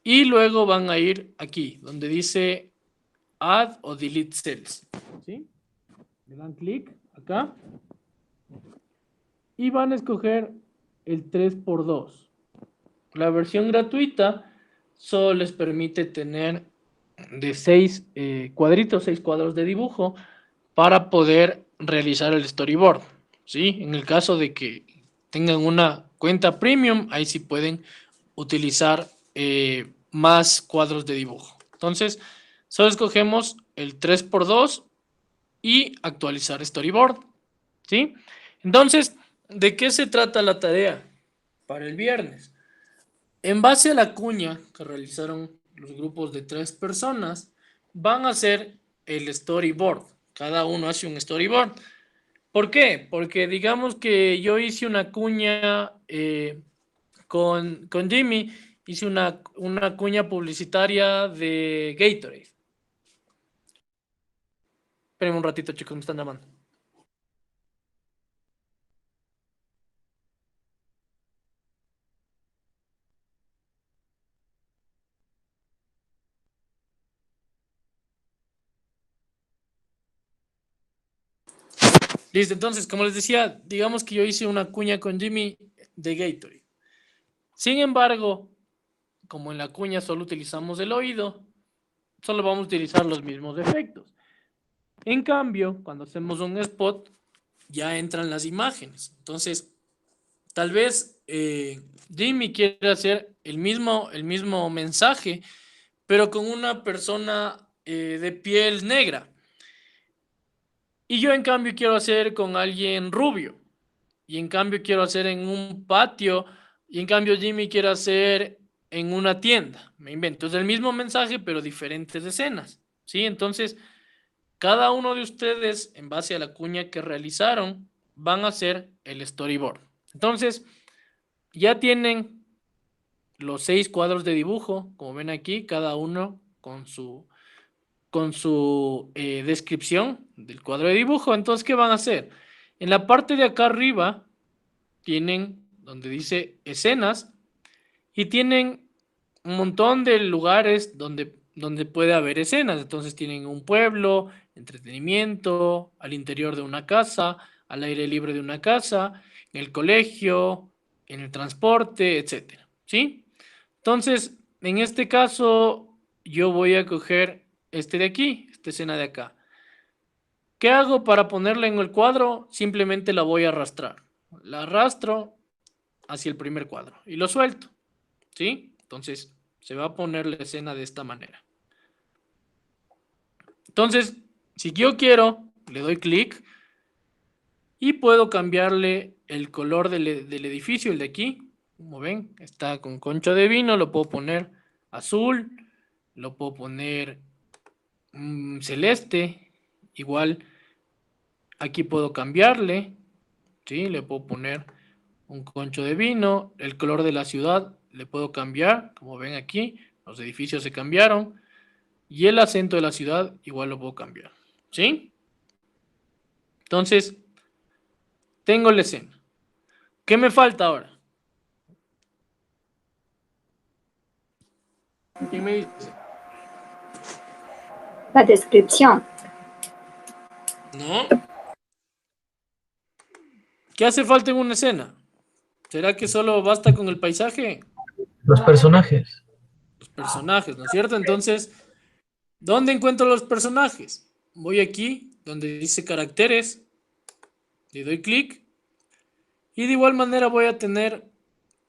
y luego van a ir aquí, donde dice Add o Delete Cells. ¿Sí? Le dan clic acá y van a escoger el 3x2. La versión gratuita solo les permite tener de 6 cuadritos, 6 cuadros de dibujo para poder realizar el storyboard. ¿Sí? En el caso de que tengan una cuenta premium, ahí sí pueden utilizar más cuadros de dibujo. Entonces, solo escogemos el 3x2 y actualizar storyboard. ¿Sí? Entonces, ¿de qué se trata la tarea para el viernes? En base a la cuña que realizaron los grupos de 3 personas, van a hacer el storyboard. Cada uno hace un storyboard. ¿Por qué? Porque digamos que yo hice una cuña con Jimmy, hice una cuña publicitaria de Gatorade. Espérenme un ratito, chicos, me están llamando. Listo, entonces, como les decía, digamos que yo hice una cuña con Jimmy de Gatorade. Sin embargo, como en la cuña solo utilizamos el oído, solo vamos a utilizar los mismos efectos. En cambio, cuando hacemos un spot, ya entran las imágenes. Entonces, tal vez Jimmy quiere hacer el mismo mensaje, pero con una persona de piel negra. Y yo en cambio quiero hacer con alguien rubio. Y en cambio quiero hacer en un patio. Y en cambio Jimmy quiere hacer en una tienda. Me invento. Es el mismo mensaje, pero diferentes escenas. ¿Sí? Entonces, cada uno de ustedes, en base a la cuña que realizaron, van a hacer el storyboard. Entonces, ya tienen los 6 cuadros de dibujo, como ven aquí, cada uno con su descripción del cuadro de dibujo. Entonces, ¿qué van a hacer? En la parte de acá arriba tienen donde dice escenas y tienen un montón de lugares donde puede haber escenas. Entonces tienen un pueblo, entretenimiento, al interior de una casa, al aire libre de una casa, en el colegio, en el transporte, etcétera. ¿Sí? Entonces, en este caso, yo voy a coger este de aquí, esta escena de acá. ¿Qué hago para ponerla en el cuadro? Simplemente la voy a arrastrar. La arrastro hacia el primer cuadro y lo suelto. ¿Sí? Entonces, se va a poner la escena de esta manera. Entonces, si yo quiero, le doy clic y puedo cambiarle el color del edificio, el de aquí. Como ven, está con concha de vino, lo puedo poner azul, lo puedo poner celeste, igual aquí puedo cambiarle, ¿sí? Le puedo poner un concho de vino, el color de la ciudad le puedo cambiar, como ven aquí, los edificios se cambiaron, y el acento de la ciudad igual lo puedo cambiar, ¿sí? Entonces, tengo la escena. ¿Qué me falta ahora? ¿Quién me dice? La descripción. ¿No? ¿Qué hace falta en una escena? ¿Será que solo basta con el paisaje? Los personajes. Los personajes, ¿no es cierto? Entonces, ¿dónde encuentro los personajes? Voy aquí, donde dice caracteres, le doy clic y de igual manera voy a tener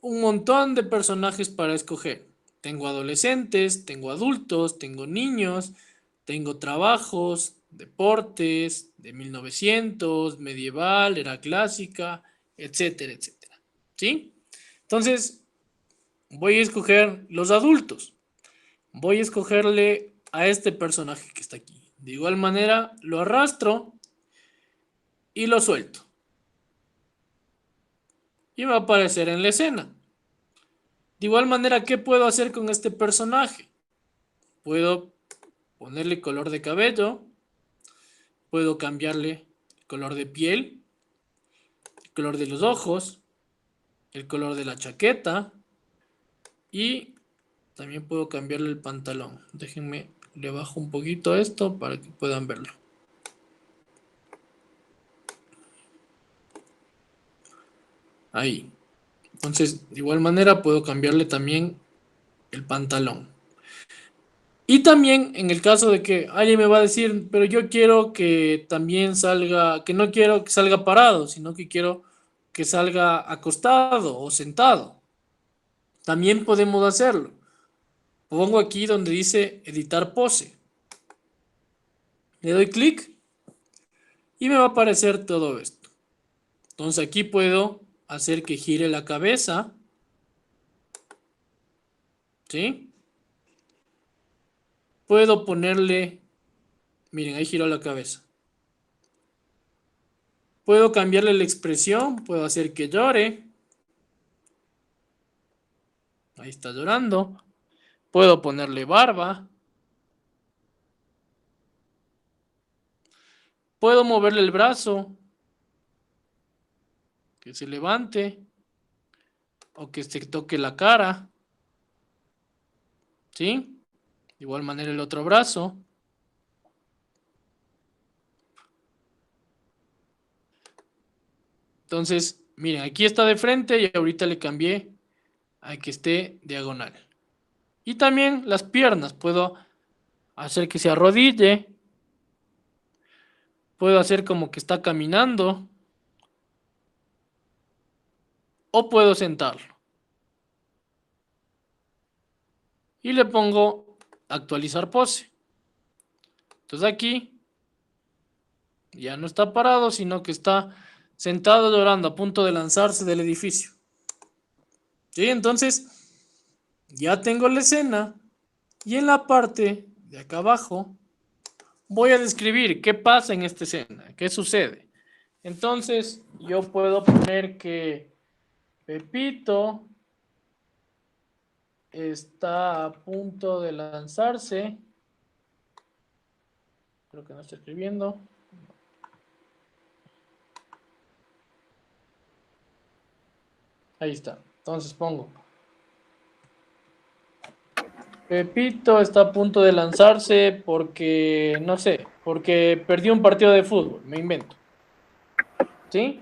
un montón de personajes para escoger. Tengo adolescentes, tengo adultos, tengo niños, tengo trabajos, deportes, de 1900, medieval, era clásica, etcétera, etcétera. ¿Sí? Entonces, voy a escoger los adultos. Voy a escogerle a este personaje que está aquí. De igual manera, lo arrastro y lo suelto. Y va a aparecer en la escena. De igual manera, ¿qué puedo hacer con este personaje? Puedo ponerle color de cabello, puedo cambiarle el color de piel, el color de los ojos, el color de la chaqueta y También puedo cambiarle el pantalón. Déjenme, le bajo un poquito esto para que puedan verlo. Ahí. Entonces, de igual manera puedo cambiarle también el pantalón. Y también en el caso de que alguien me va a decir, pero yo quiero que también salga, que no quiero que salga parado, sino que quiero que salga acostado o sentado. También podemos hacerlo. Pongo aquí donde dice editar pose. Le doy clic y me va a aparecer todo esto. Entonces aquí puedo hacer que gire la cabeza. ¿Sí? Puedo ponerle, miren, ahí giró la cabeza. Puedo cambiarle la expresión, puedo hacer que llore. Ahí está llorando. Puedo ponerle barba. Puedo moverle el brazo, que se levante o que se toque la cara. ¿Sí? De igual manera el otro brazo. Entonces, miren, aquí está de frente y ahorita le cambié a que esté diagonal. Y también las piernas. Puedo hacer que se arrodille. Puedo hacer como que está caminando. O puedo sentarlo. Y le pongo actualizar pose. Entonces aquí ya no está parado, sino que está sentado llorando a punto de lanzarse del edificio. ¿Sí? Entonces ya tengo la escena y en la parte de acá abajo voy a describir qué pasa en esta escena, qué sucede. Entonces yo puedo poner que Pepito está a punto de lanzarse. Creo que no está escribiendo. Ahí está. Entonces pongo Pepito está a punto de lanzarse porque, no sé, porque perdió un partido de fútbol, me invento. ¿Sí?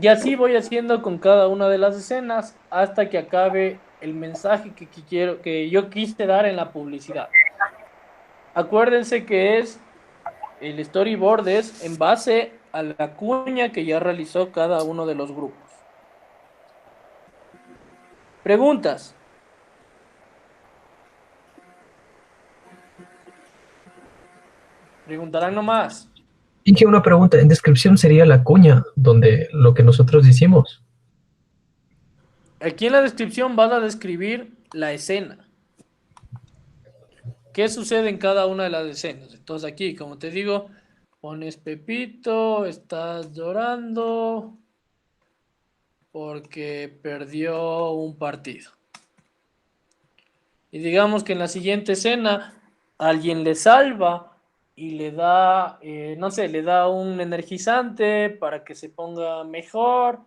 Y así voy haciendo con cada una de las escenas hasta que acabe el mensaje que yo quise dar en la publicidad. Acuérdense que es el storyboard es en base a la cuña que ya realizó cada uno de los grupos. Preguntas. Preguntarán nomás. Y que una pregunta, en descripción sería la cuña, donde lo que nosotros hicimos. Aquí en la descripción vas a describir la escena. ¿Qué sucede en cada una de las escenas? Entonces aquí, como te digo, pones Pepito, estás llorando porque perdió un partido. Y digamos que en la siguiente escena alguien le salva y le da, no sé, le da un energizante para que se ponga mejor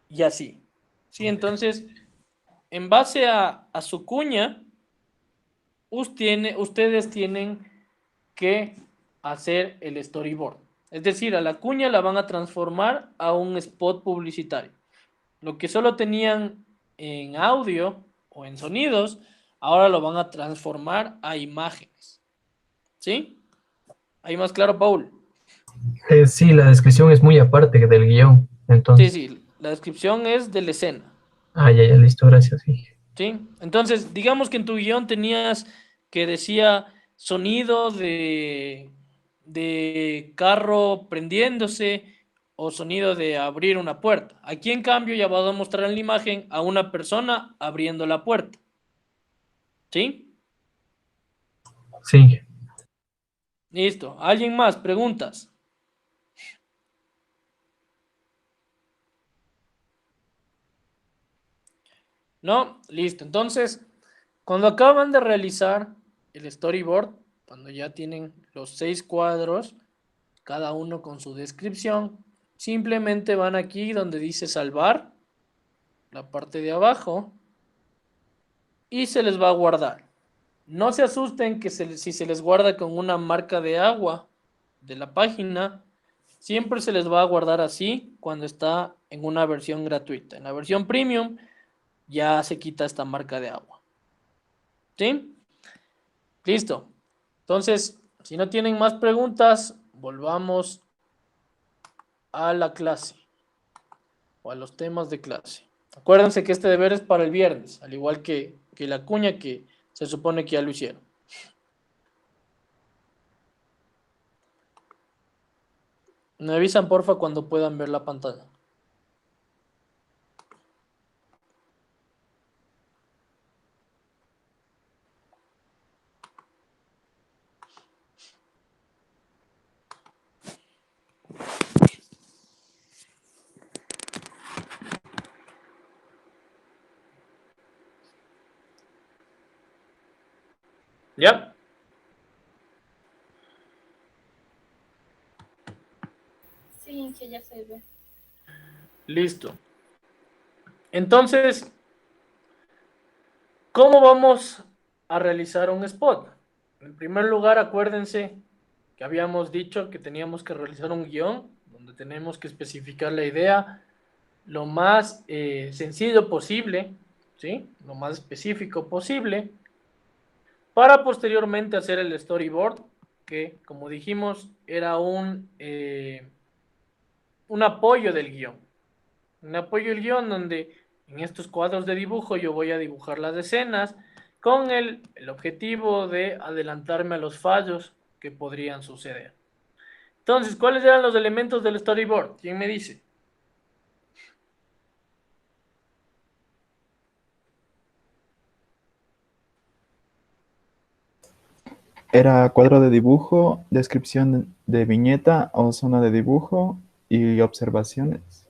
y así. Sí, entonces, en base a su cuña, ustedes tienen que hacer el storyboard. Es decir, a la cuña la van a transformar a un spot publicitario. Lo que solo tenían en audio o en sonidos, ahora lo van a transformar a imágenes. ¿Sí? ¿Ahí más claro, Paul? Sí, la descripción es muy aparte del guión. Sí, Entonces, sí, la descripción es de la escena. ya, listo, gracias. Sí. ¿Sí? Entonces, digamos que en tu guión tenías que decía sonido de carro prendiéndose o sonido de abrir una puerta. Aquí, en cambio, ya vas a mostrar en la imagen a una persona abriendo la puerta. ¿Sí? Sí. Listo. ¿Alguien más? ¿Preguntas? ¿No? Listo. Entonces, cuando acaban de realizar el storyboard, cuando ya tienen los 6 cuadros, cada uno con su descripción, simplemente van aquí donde dice salvar, la parte de abajo, y se les va a guardar. No se asusten que si se les guarda con una marca de agua de la página, siempre se les va a guardar así cuando está en una versión gratuita. En la versión premium ya se quita esta marca de agua. ¿Sí? Listo. Entonces, si no tienen más preguntas, volvamos a la clase o a los temas de clase. Acuérdense que este deber es para el viernes, al igual que la cuña que se supone que ya lo hicieron. Me avisan porfa cuando puedan ver la pantalla. ¿Ya? Sí, que ya se ve. Listo. Entonces, ¿cómo vamos a realizar un spot? En primer lugar, acuérdense que habíamos dicho que teníamos que realizar un guión donde tenemos que especificar la idea lo más sencillo posible, ¿sí? Lo más específico posible, para posteriormente hacer el storyboard, que como dijimos era un apoyo del guión. Un apoyo del guión donde en estos cuadros de dibujo yo voy a dibujar las escenas con el objetivo de adelantarme a los fallos que podrían suceder. Entonces, ¿cuáles eran los elementos del storyboard? ¿Quién me dice? Era cuadro de dibujo, descripción de viñeta o zona de dibujo y observaciones.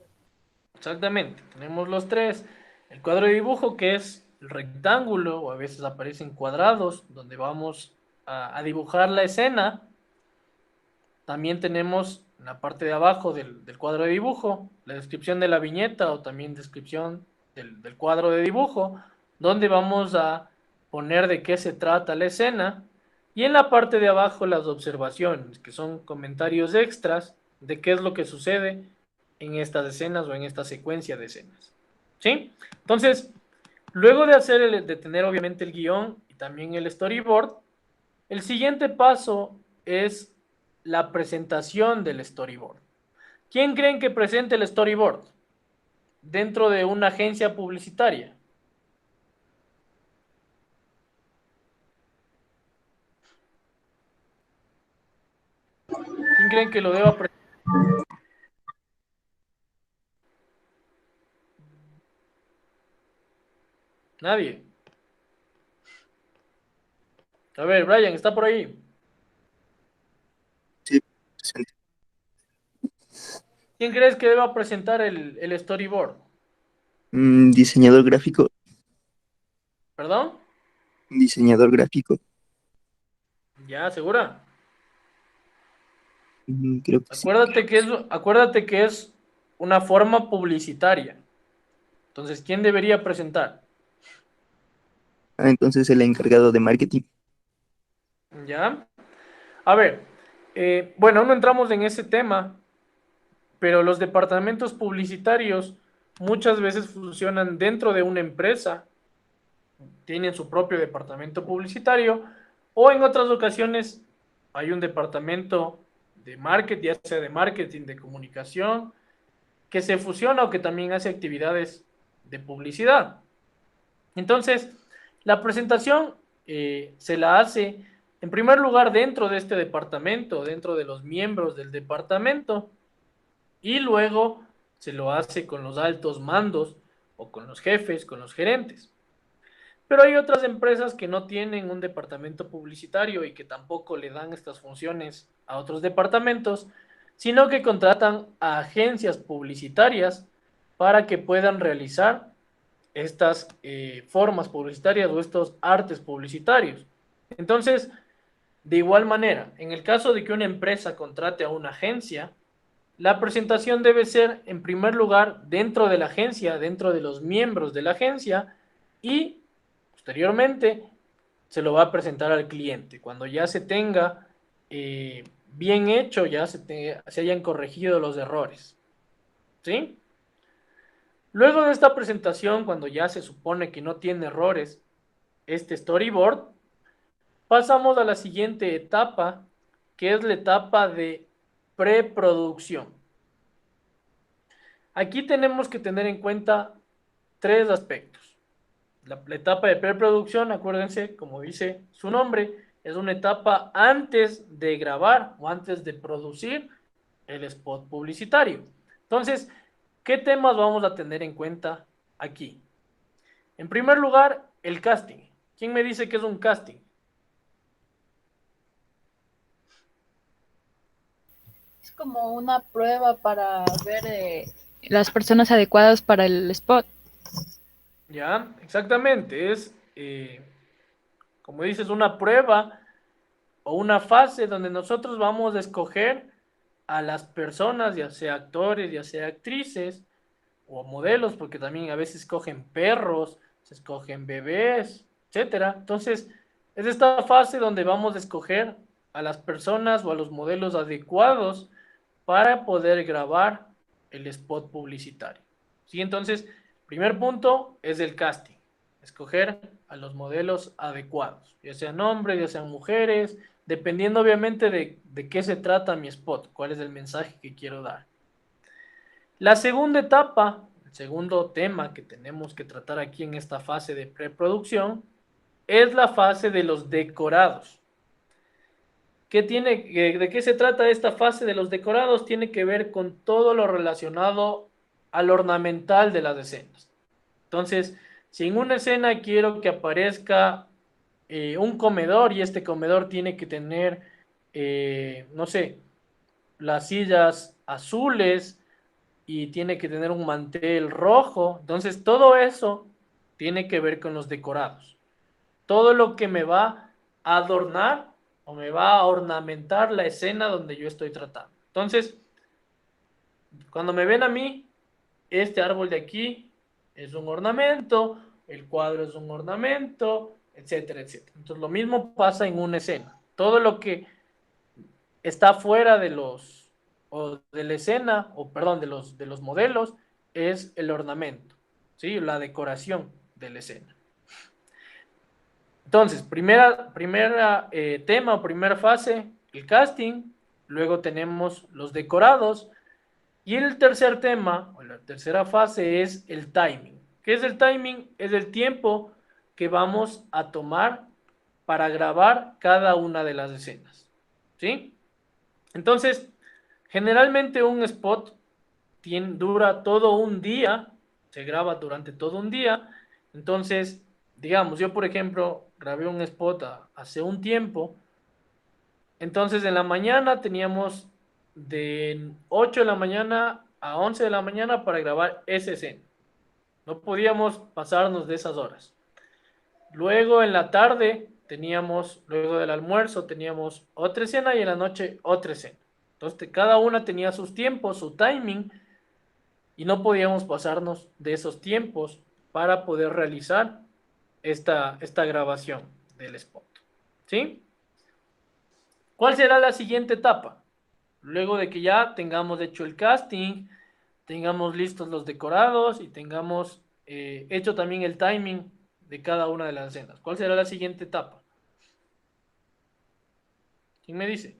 Exactamente, tenemos los tres. El cuadro de dibujo que es el rectángulo o a veces aparecen cuadrados donde vamos a dibujar la escena. También tenemos en la parte de abajo del cuadro de dibujo la descripción de la viñeta o también descripción del cuadro de dibujo donde vamos a poner de qué se trata la escena. Y en la parte de abajo las observaciones que son comentarios extras de qué es lo que sucede en estas escenas o en esta secuencia de escenas. ¿Sí? Entonces, luego de tener obviamente el guión y también el storyboard, el siguiente paso es la presentación del storyboard. ¿Quién creen que presente el storyboard dentro de una agencia publicitaria? ¿Quién creen que lo deba presentar? Nadie. A ver, Brian, ¿está por ahí? Sí, presente. ¿Quién crees que deba presentar el storyboard? Diseñador gráfico, ¿Perdón? diseñador gráfico. ¿Ya, segura? Creo que sí. Acuérdate que es una forma publicitaria. Entonces, ¿quién debería presentar? Entonces el encargado de marketing. ¿Ya? A ver, bueno, aún no entramos en ese tema, pero los departamentos publicitarios muchas veces funcionan dentro de una empresa, tienen su propio departamento publicitario, o en otras ocasiones hay un departamento de marketing, ya sea de marketing, de comunicación, que se fusiona o que también hace actividades de publicidad. Entonces, la presentación se la hace, en primer lugar, dentro de este departamento, dentro de los miembros del departamento, y luego se lo hace con los altos mandos o con los jefes, con los gerentes. Pero hay otras empresas que no tienen un departamento publicitario y que tampoco le dan estas funciones a otros departamentos, sino que contratan a agencias publicitarias para que puedan realizar estas formas publicitarias o estos artes publicitarios. Entonces, de igual manera, en el caso de que una empresa contrate a una agencia, la presentación debe ser, en primer lugar, dentro de la agencia, dentro de los miembros de la agencia y Posteriormente, se lo va a presentar al cliente. Cuando ya se tenga bien hecho, ya se hayan corregido los errores. ¿Sí? Luego de esta presentación, cuando ya se supone que no tiene errores este storyboard, pasamos a la siguiente etapa, que es la etapa de preproducción. Aquí tenemos que tener en cuenta tres aspectos. La etapa de preproducción, acuérdense, como dice su nombre, es una etapa antes de grabar o antes de producir el spot publicitario. Entonces, ¿qué temas vamos a tener en cuenta aquí? En primer lugar, el casting. ¿Quién me dice que es un casting? Es como una prueba para ver las personas adecuadas para el spot. Ya, exactamente. Es, como dices, una prueba o una fase donde nosotros vamos a escoger a las personas, ya sea actores, ya sea actrices o modelos, porque también a veces escogen perros, se escogen bebés, etcétera. Entonces, es esta fase donde vamos a escoger a las personas o a los modelos adecuados para poder grabar el spot publicitario. ¿Sí? Entonces, primer punto es el casting, escoger a los modelos adecuados, ya sean hombres, ya sean mujeres, dependiendo obviamente de qué se trata mi spot, cuál es el mensaje que quiero dar. La segunda etapa, el segundo tema que tenemos que tratar aquí en esta fase de preproducción, es la fase de los decorados. ¿De qué se trata esta fase de los decorados? Tiene que ver con todo lo relacionado al ornamental de las escenas. Entonces, si en una escena quiero que aparezca un comedor y este comedor tiene que tener, no sé, las sillas azules y tiene que tener un mantel rojo, entonces todo eso tiene que ver con los decorados. Todo lo que me va a adornar o me va a ornamentar la escena donde yo estoy tratando. Entonces, cuando me ven a mí, este árbol de aquí es un ornamento, el cuadro es un ornamento, etcétera, etcétera. Entonces, lo mismo pasa en una escena. Todo lo que está fuera de de la escena, o perdón, de los modelos, es el ornamento, ¿sí? La decoración de la escena. Entonces, primera tema o primera fase, el casting, luego tenemos los decorados, y el tercer tema, o la tercera fase, es el timing. ¿Qué es el timing? Es el tiempo que vamos a tomar para grabar cada una de las escenas, ¿sí? Entonces, generalmente un spot dura todo un día, se graba durante todo un día. Entonces, digamos, yo por ejemplo grabé un spot hace un tiempo. Entonces en la mañana teníamos de 8 de la mañana a 11 de la mañana para grabar esa escena. No podíamos pasarnos de esas horas. Luego en la tarde luego del almuerzo teníamos otra escena y en la noche otra escena. Entonces cada una tenía sus tiempos, su timing, y no podíamos pasarnos de esos tiempos para poder realizar esta grabación del spot. ¿Sí? ¿Cuál será la siguiente etapa? Luego de que ya tengamos hecho el casting, tengamos listos los decorados y tengamos hecho también el timing de cada una de las escenas. ¿Cuál será la siguiente etapa? ¿Quién me dice?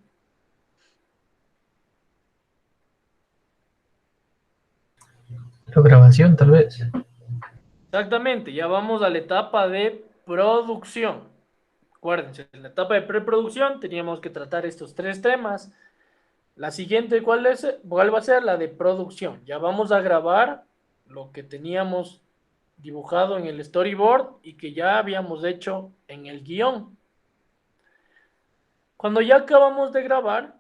La grabación, tal vez. Exactamente, ya vamos a la etapa de producción. Acuérdense, en la etapa de preproducción teníamos que tratar estos tres temas. La siguiente, ¿cuál va a ser? La de producción. Ya vamos a grabar lo que teníamos dibujado en el storyboard y que ya habíamos hecho en el guión. Cuando ya acabamos de grabar,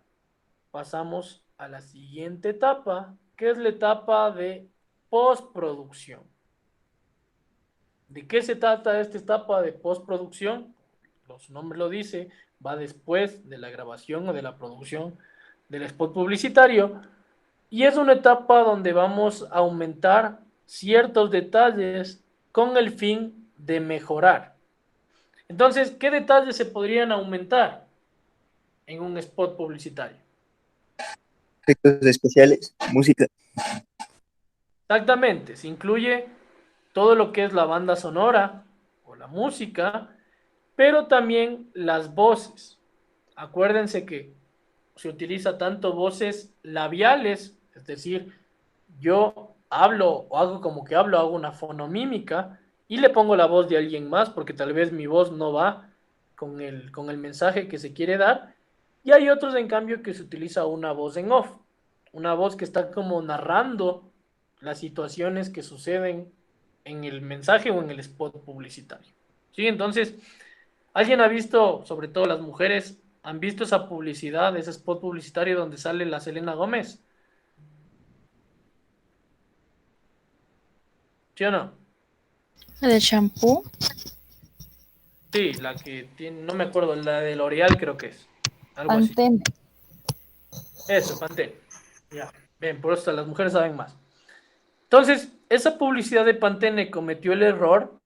pasamos a la siguiente etapa, que es la etapa de postproducción. ¿De qué se trata esta etapa de postproducción? Su nombre lo dice, va después de la grabación o de la producción del spot publicitario, y es una etapa donde vamos a aumentar ciertos detalles con el fin de mejorar Entonces, ¿qué detalles se podrían aumentar en un spot publicitario? Efectos especiales, música, Exactamente, se incluye todo lo que es la banda sonora o la música, pero también las voces. Acuérdense que se utiliza tanto voces labiales, es decir, yo hablo o hago como que hablo, hago una fonomímica y le pongo la voz de alguien más porque tal vez mi voz no va con el mensaje que se quiere dar. Y hay otros, en cambio, que se utiliza una voz en off, una voz que está como narrando las situaciones que suceden en el mensaje o en el spot publicitario. ¿Sí? Entonces, ¿alguien ha visto, sobre todo las mujeres, han visto esa publicidad, ese spot publicitario donde sale la Selena Gómez? ¿Sí o no? El shampoo. Sí, la que tiene, no me acuerdo, la de L'Oreal creo que es. Algo así. Pantene. Eso, Pantene. Ya, ven, por eso las mujeres saben más. Entonces, esa publicidad de Pantene cometió el error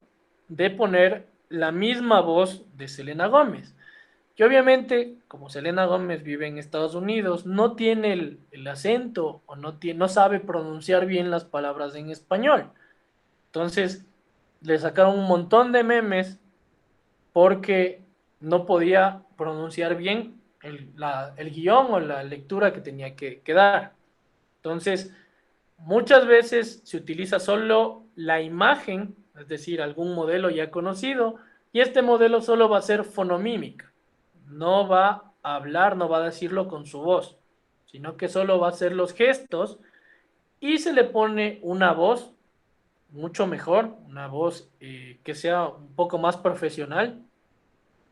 de poner la misma voz de Selena Gómez. Que obviamente, como Selena Gómez vive en Estados Unidos, no tiene el acento o no sabe pronunciar bien las palabras en español. Entonces, le sacaron un montón de memes porque no podía pronunciar bien el guión o la lectura que tenía que dar. Entonces, muchas veces se utiliza solo la imagen, es decir, algún modelo ya conocido, y este modelo solo va a ser fonomímica. No va a hablar, no va a decirlo con su voz, sino que solo va a hacer los gestos y se le pone una voz mucho mejor, una voz que sea un poco más profesional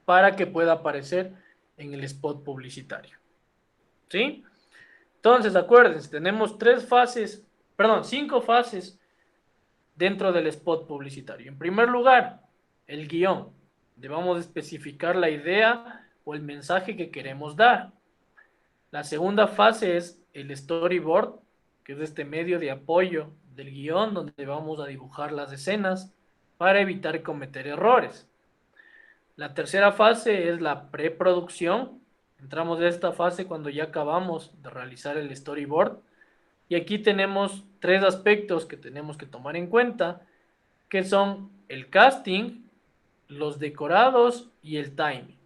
para que pueda aparecer en el spot publicitario. ¿Sí? Entonces, acuérdense, tenemos cinco fases dentro del spot publicitario. En primer lugar, el guión. Debemos especificar la idea o el mensaje que queremos dar. La segunda fase es el storyboard, que es este medio de apoyo del guión donde vamos a dibujar las escenas para evitar cometer errores. La tercera fase es la preproducción. Entramos en esta fase cuando ya acabamos de realizar el storyboard. Y aquí tenemos tres aspectos que tenemos que tomar en cuenta, que son el casting, los decorados y el timing.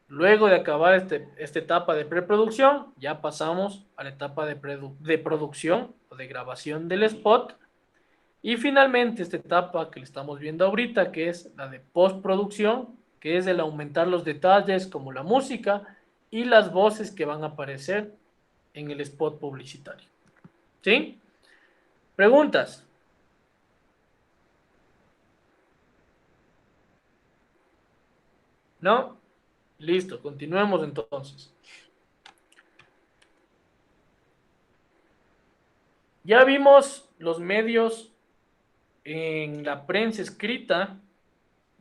Luego de acabar esta etapa de preproducción, ya pasamos a la etapa de producción o de grabación del spot. Y finalmente esta etapa que le estamos viendo ahorita, que es la de postproducción, que es el aumentar los detalles como la música y las voces que van a aparecer en el spot publicitario. ¿Sí? ¿Preguntas? ¿No? Listo, continuemos entonces. Ya vimos los medios en la prensa escrita,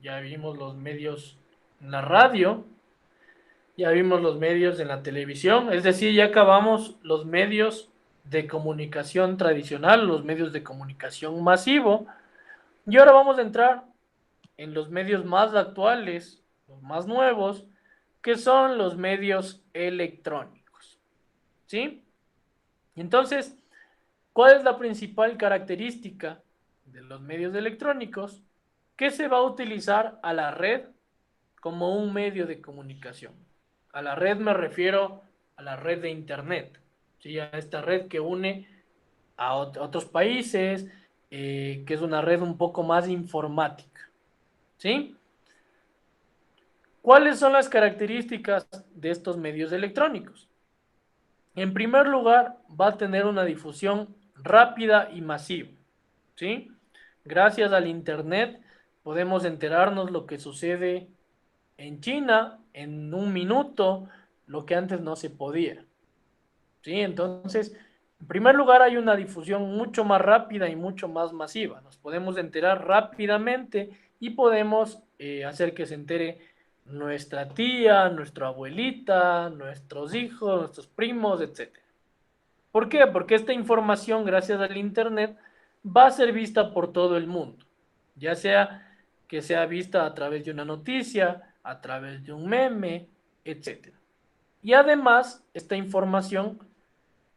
ya vimos los medios en la radio, ya vimos los medios en la televisión, es decir, ya acabamos los medios de comunicación tradicional, los medios de comunicación masivo, y ahora vamos a entrar en los medios más actuales, los más nuevos, que son los medios electrónicos. ¿Sí? Entonces, ¿cuál es la principal característica de los medios electrónicos? Que se va a utilizar a la red como un medio de comunicación. A la red me refiero a la red de Internet, ¿sí? A esta red que une a otros países, que es una red un poco más informática. ¿Sí? ¿Cuáles son las características de estos medios electrónicos? En primer lugar, va a tener una difusión rápida y masiva. ¿Sí? Gracias al Internet podemos enterarnos lo que sucede en China en un minuto, lo que antes no se podía. ¿Sí? Entonces, en primer lugar, hay una difusión mucho más rápida y mucho más masiva. Nos podemos enterar rápidamente y podemos hacer que se entere nuestra tía, nuestra abuelita, nuestros hijos, nuestros primos, etc. ¿Por qué? Porque esta información, gracias al Internet, va a ser vista por todo el mundo, ya sea que sea vista a través de una noticia, a través de un meme, etc. Y además, esta información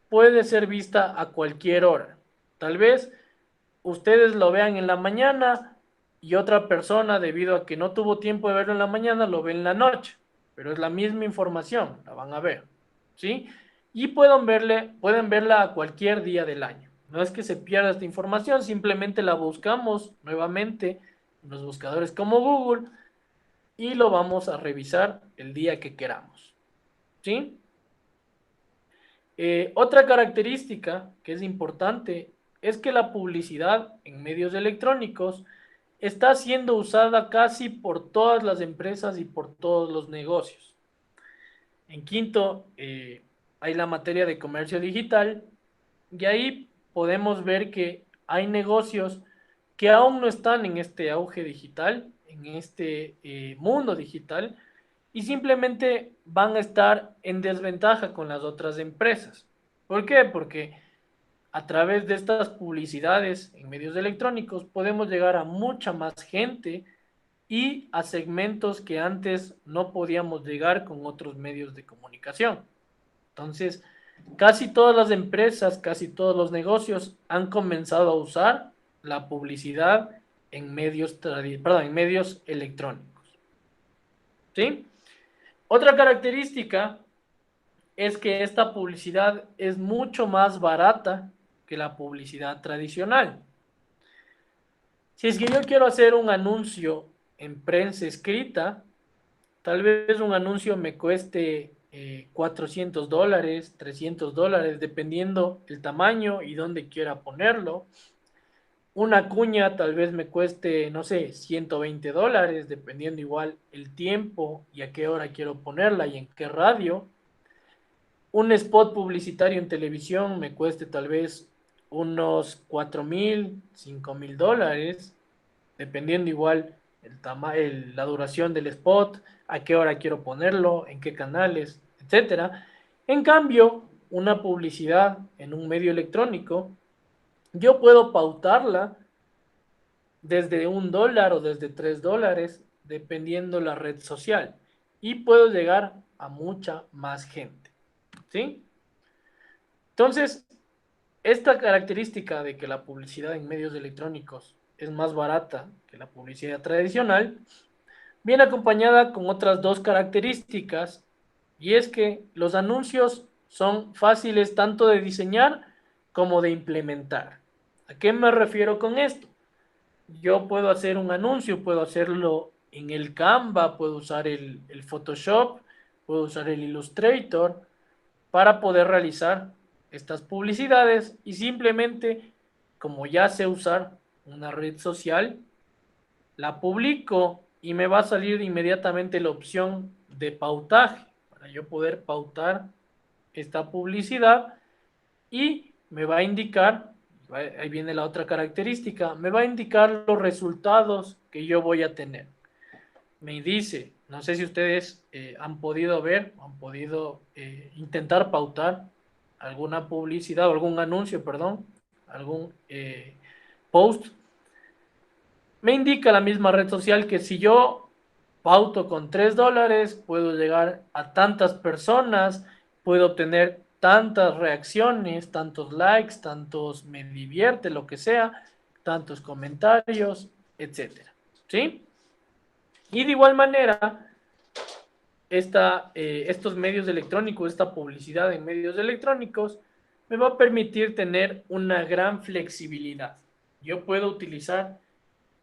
puede ser vista a cualquier hora. Tal vez ustedes lo vean en la mañana y otra persona, debido a que no tuvo tiempo de verlo en la mañana, lo ve en la noche. Pero es la misma información, la van a ver, ¿sí? Y pueden verla a cualquier día del año. No es que se pierda esta información, simplemente la buscamos nuevamente en los buscadores como Google y lo vamos a revisar el día que queramos, ¿sí? Otra característica que es importante es que la publicidad en medios electrónicos está siendo usada casi por todas las empresas y por todos los negocios. En quinto, hay la materia de comercio digital y ahí podemos ver que hay negocios que aún no están en este auge digital, en este mundo digital, y simplemente van a estar en desventaja con las otras empresas. ¿Por qué? Porque a través de estas publicidades en medios electrónicos podemos llegar a mucha más gente y a segmentos que antes no podíamos llegar con otros medios de comunicación. Entonces, casi todas las empresas, casi todos los negocios han comenzado a usar la publicidad en medios, en medios electrónicos. ¿Sí? Otra característica es que esta publicidad es mucho más barata que la publicidad tradicional. Si es que yo quiero hacer un anuncio en prensa escrita, tal vez un anuncio me cueste $400, $300, dependiendo el tamaño y dónde quiera ponerlo. Una cuña tal vez me cueste, no sé, $120, dependiendo igual el tiempo y a qué hora quiero ponerla y en qué radio. Un spot publicitario en televisión me cueste tal vez unos $4,000, $5,000, dependiendo igual la duración del spot, a qué hora quiero ponerlo, en qué canales, etcétera. En cambio, una publicidad en un medio electrónico, yo puedo pautarla desde $1 o desde $3, dependiendo la red social, y puedo llegar a mucha más gente, ¿sí? Entonces, esta característica de que la publicidad en medios electrónicos es más barata que la publicidad tradicional, viene acompañada con otras dos características, y es que los anuncios son fáciles tanto de diseñar como de implementar. ¿A qué me refiero con esto? Yo puedo hacer un anuncio, puedo hacerlo en el Canva, puedo usar el Photoshop, puedo usar el Illustrator para poder realizar estas publicidades, y simplemente, como ya sé usar una red social, la publico y me va a salir inmediatamente la opción de pautaje para yo poder pautar esta publicidad, y me va a indicar, ahí viene la otra característica, me va a indicar los resultados que yo voy a tener. Me dice, no sé si ustedes han podido ver, han podido intentar pautar alguna publicidad o algún anuncio, perdón, algún post. Me indica la misma red social que si yo pauto con $3, puedo llegar a tantas personas, puedo obtener tantas reacciones, tantos likes, tantos me divierte, lo que sea, tantos comentarios, etcétera, ¿sí? Y de igual manera, estos medios electrónicos, esta publicidad en medios electrónicos, me va a permitir tener una gran flexibilidad. Yo puedo utilizar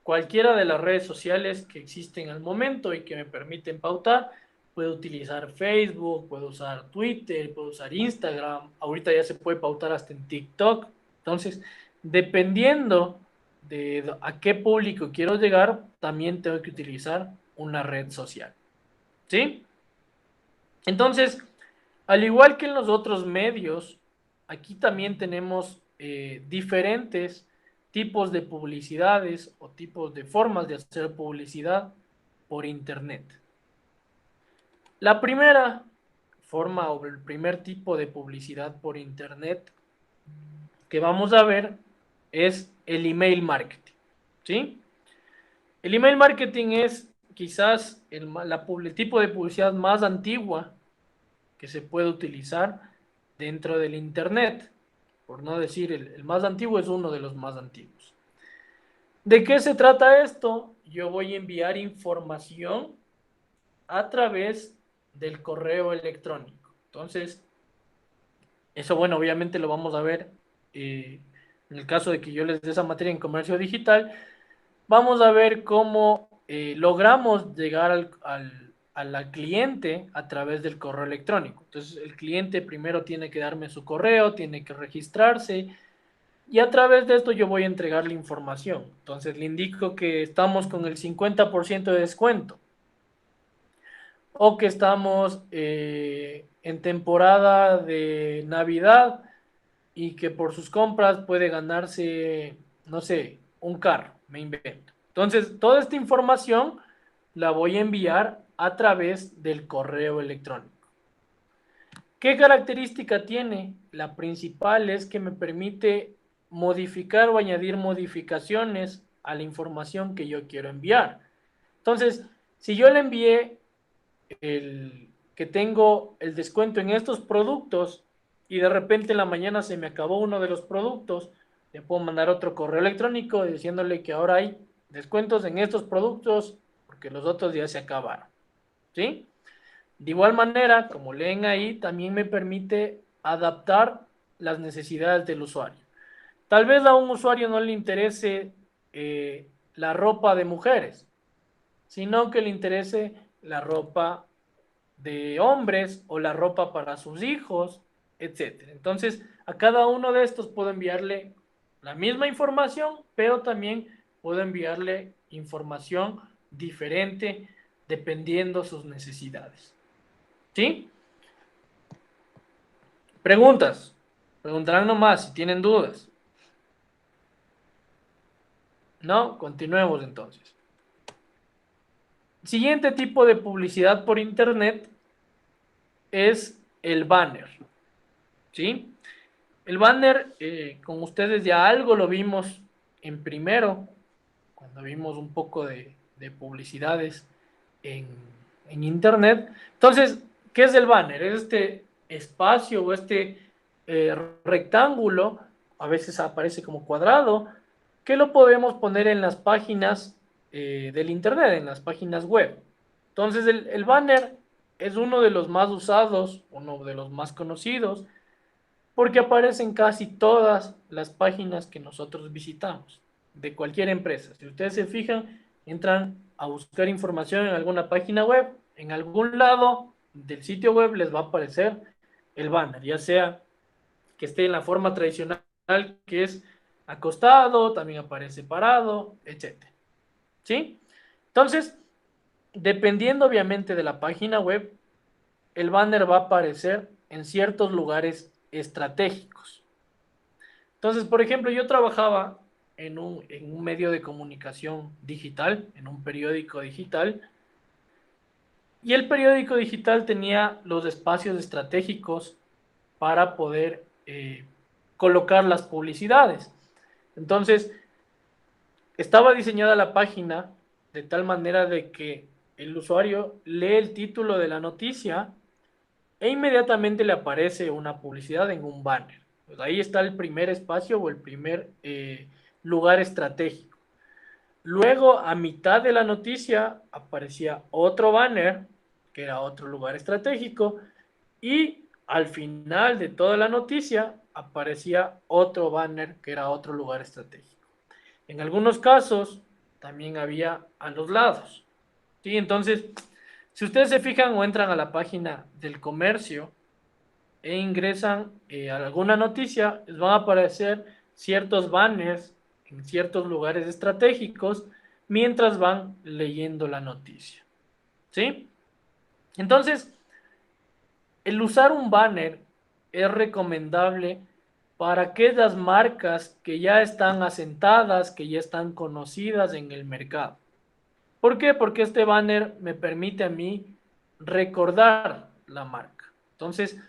cualquiera de las redes sociales que existen al momento y que me permiten pautar. Puedo utilizar Facebook, puedo usar Twitter, puedo usar Instagram. Ahorita ya se puede pautar hasta en TikTok. Entonces, dependiendo de a qué público quiero llegar, también tengo que utilizar una red social, ¿sí? Entonces, al igual que en los otros medios, aquí también tenemos diferentes tipos de publicidades o tipos de formas de hacer publicidad por internet. La primera forma o el primer tipo de publicidad por internet que vamos a ver es el email marketing, ¿sí? El email marketing es quizás el tipo de publicidad más antigua que se puede utilizar dentro del Internet. Por no decir el más antiguo, es uno de los más antiguos. ¿De qué se trata esto? Yo voy a enviar información a través del correo electrónico. Entonces, eso, bueno, obviamente lo vamos a ver en el caso de que yo les dé esa materia en comercio digital. Vamos a ver cómo logramos llegar a la cliente a través del correo electrónico. Entonces, el cliente primero tiene que darme su correo, tiene que registrarse y a través de esto yo voy a entregarle información. Entonces, le indico que estamos con el 50% de descuento o que estamos en temporada de Navidad y que por sus compras puede ganarse, no sé, un carro, me invento. Entonces, toda esta información la voy a enviar a través del correo electrónico. ¿Qué característica tiene? La principal es que me permite modificar o añadir modificaciones a la información que yo quiero enviar. Entonces, si yo le envié que tengo el descuento en estos productos y de repente en la mañana se me acabó uno de los productos, le puedo mandar otro correo electrónico diciéndole que ahora hay descuentos en estos productos porque los otros ya se acabaron. ¿Sí? De igual manera, como leen ahí, también me permite adaptar las necesidades del usuario. Tal vez a un usuario no le interese la ropa de mujeres, sino que le interese la ropa de hombres o la ropa para sus hijos, etcétera. Entonces, a cada uno de estos puedo enviarle la misma información, pero también puedo enviarle información diferente dependiendo sus necesidades. ¿Sí? Preguntas. Preguntarán nomás si tienen dudas. ¿No? Continuemos entonces. Siguiente tipo de publicidad por internet es el banner. ¿Sí? El banner, con ustedes ya algo lo vimos en primero, cuando vimos un poco de publicidades en internet. Entonces, ¿qué es el banner? Es este espacio o este rectángulo, a veces aparece como cuadrado, que lo podemos poner en las páginas del internet, en las páginas web. Entonces, el banner es uno de los más usados, uno de los más conocidos, porque aparece en casi todas las páginas que nosotros visitamos, de cualquier empresa. Si ustedes se fijan, entran a buscar información en alguna página web, en algún lado del sitio web les va a aparecer el banner, ya sea que esté en la forma tradicional, que es acostado, también aparece parado, etc. ¿Sí? Entonces, dependiendo obviamente de la página web, el banner va a aparecer en ciertos lugares estratégicos. Entonces, por ejemplo, yo trabajaba en un medio de comunicación digital, en un periódico digital, y el periódico digital tenía los espacios estratégicos para poder colocar las publicidades. Entonces, estaba diseñada la página de tal manera de que el usuario lee el título de la noticia e inmediatamente le aparece una publicidad en un banner. Pues ahí está el primer espacio o el primer lugar estratégico. Luego, a mitad de la noticia, aparecía otro banner, que era otro lugar estratégico, y al final de toda la noticia, aparecía otro banner, que era otro lugar estratégico. En algunos casos, también había a los lados. ¿Sí? Entonces, si ustedes se fijan o entran a la página del comercio e ingresan a alguna noticia, les van a aparecer ciertos banners en ciertos lugares estratégicos mientras van leyendo la noticia. ¿Sí? Entonces, el usar un banner es recomendable para aquellas marcas que ya están asentadas, que ya están conocidas en el mercado. ¿Por qué? Porque este banner me permite a mí recordar la marca. Entonces,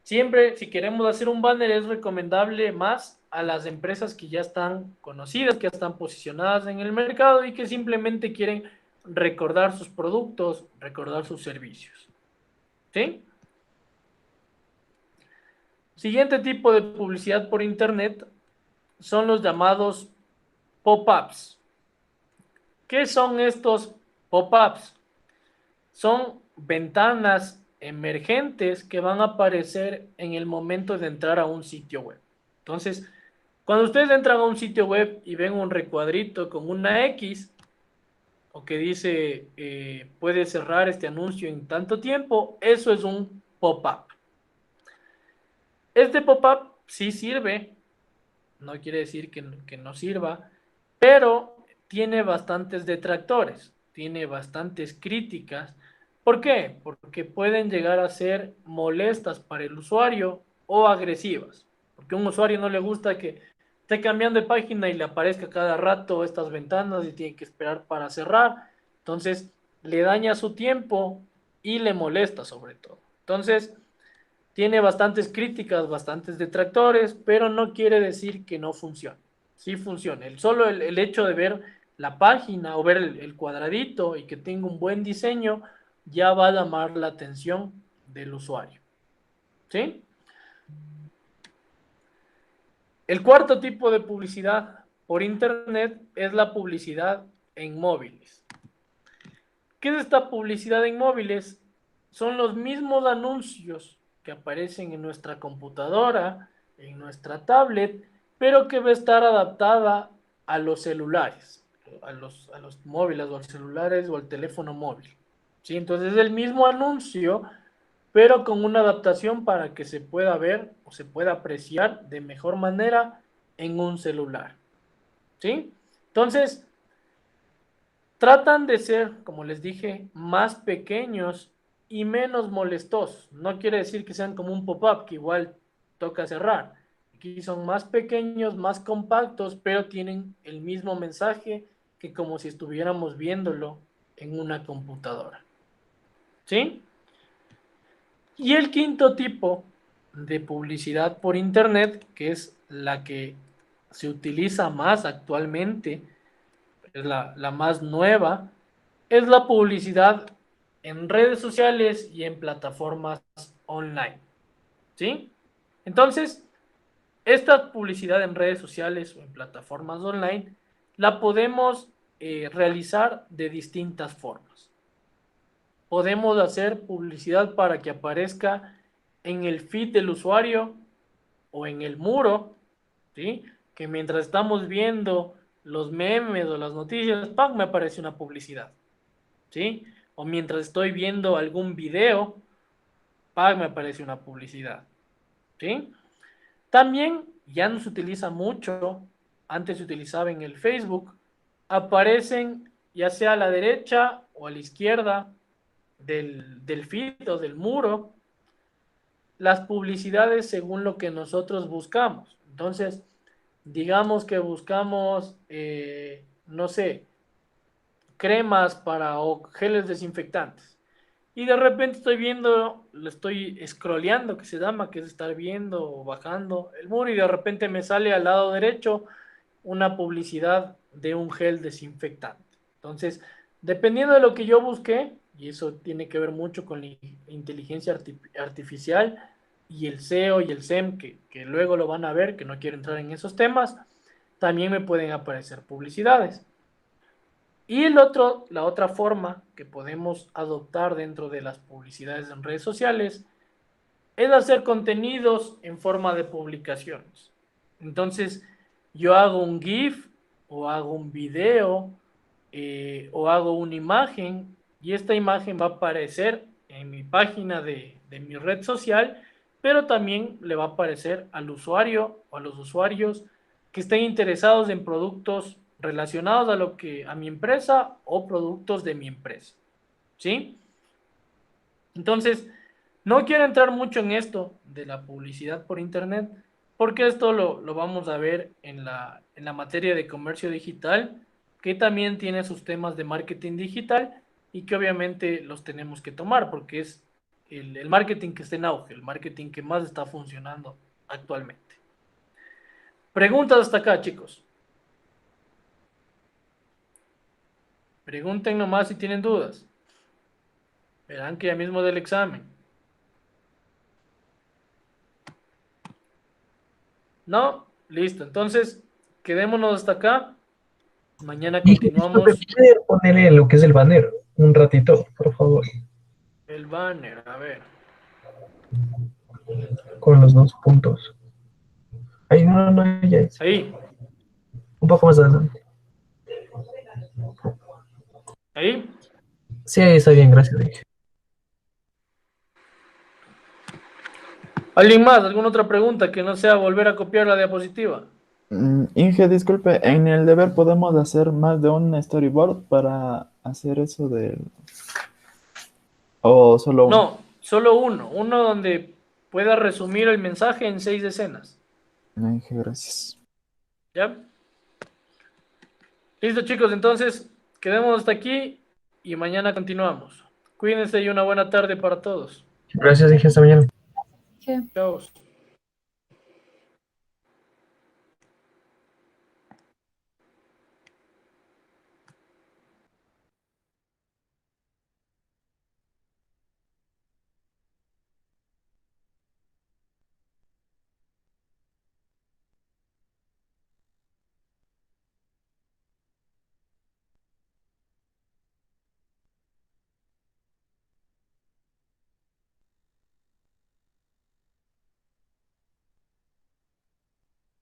siempre si queremos hacer un banner es recomendable más a las empresas que ya están conocidas, que ya están posicionadas en el mercado y que simplemente quieren recordar sus productos, recordar sus servicios. ¿Sí? Siguiente tipo de publicidad por internet son los llamados pop-ups. ¿Qué son estos pop-ups? Son ventanas emergentes que van a aparecer en el momento de entrar a un sitio web. Entonces, cuando ustedes entran a un sitio web y ven un recuadrito con una X o que dice puede cerrar este anuncio en tanto tiempo, eso es un pop-up. Este pop-up sí sirve, no quiere decir que no sirva, pero tiene bastantes detractores, tiene bastantes críticas. ¿Por qué? Porque pueden llegar a ser molestas para el usuario o agresivas. Porque a un usuario no le gusta que esté cambiando de página y le aparezca cada rato estas ventanas y tiene que esperar para cerrar. Entonces, le daña su tiempo y le molesta sobre todo. Entonces, tiene bastantes críticas, bastantes detractores, pero no quiere decir que no funcione. Sí funciona. Solo el hecho de ver la página o ver el cuadradito y que tenga un buen diseño ya va a llamar la atención del usuario. ¿Sí? El cuarto tipo de publicidad por internet es la publicidad en móviles. ¿Qué es esta publicidad en móviles? Son los mismos anuncios que aparecen en nuestra computadora, en nuestra tablet, pero que va a estar adaptada a los celulares, a los móviles o a los celulares o al teléfono móvil. ¿Sí? Entonces es el mismo anuncio, pero con una adaptación para que se pueda ver o se pueda apreciar de mejor manera en un celular. ¿Sí? Entonces, tratan de ser, como les dije, más pequeños y menos molestosos. No quiere decir que sean como un pop-up, que igual toca cerrar. Aquí son más pequeños, más compactos, pero tienen el mismo mensaje que como si estuviéramos viéndolo en una computadora. ¿Sí? Y el quinto tipo de publicidad por internet, que es la que se utiliza más actualmente, es la más nueva, es la publicidad en redes sociales y en plataformas online. ¿Sí? Entonces, esta publicidad en redes sociales o en plataformas online la podemos realizar de distintas formas. Podemos hacer publicidad para que aparezca en el feed del usuario o en el muro, ¿sí? Que mientras estamos viendo los memes o las noticias, ¡pam!, me aparece una publicidad, ¿sí? O mientras estoy viendo algún video, ¡pam!, me aparece una publicidad, ¿sí? También ya no se utiliza mucho, antes se utilizaba en el Facebook, aparecen ya sea a la derecha o a la izquierda del feed o del muro, las publicidades según lo que nosotros buscamos. Entonces, digamos que buscamos, no sé, cremas o geles desinfectantes. Y de repente estoy viendo, lo estoy scrolleando, que se llama, que es estar viendo o bajando el muro, y de repente me sale al lado derecho una publicidad de un gel desinfectante. Entonces, dependiendo de lo que yo busqué, y eso tiene que ver mucho con la inteligencia artificial y el SEO y el SEM, que luego lo van a ver, que no quiero entrar en esos temas, también me pueden aparecer publicidades. Y la otra forma que podemos adoptar dentro de las publicidades en redes sociales es hacer contenidos en forma de publicaciones. Entonces, yo hago un GIF o hago un video o hago una imagen y esta imagen va a aparecer en mi página de mi red social, pero también le va a aparecer al usuario o a los usuarios que estén interesados en productos relacionados a mi empresa o productos de mi empresa. ¿Sí? Entonces, no quiero entrar mucho en esto de la publicidad por internet, porque esto lo vamos a ver en la materia de comercio digital, que también tiene sus temas de marketing digital y que obviamente los tenemos que tomar, porque es el marketing que está en auge, el marketing que más está funcionando actualmente. Preguntas hasta acá, chicos. Pregunten nomás si tienen dudas. Verán que ya mismo del examen. ¿No? Listo. Entonces, quedémonos hasta acá. Mañana Y continuamos ¿puede ponerle lo que es el banner un ratito, por favor, el banner. A ver. con los 2 puntos? Ay, no, no, ya es. Ahí. Un poco más adelante. Ahí. Sí, ahí está bien, gracias. Dije. ¿Alguien más? ¿Alguna otra pregunta que no sea volver a copiar la diapositiva? Inge, disculpe, en el deber podemos hacer más de un storyboard para hacer eso del... ¿O solo uno? No, solo uno. Uno donde pueda resumir el mensaje en 6 escenas. Inge, gracias. ¿Ya? Listo, chicos. Entonces, quedemos hasta aquí y mañana continuamos. Cuídense y una buena tarde para todos. Gracias, dije, hasta mañana. Sí. Chao.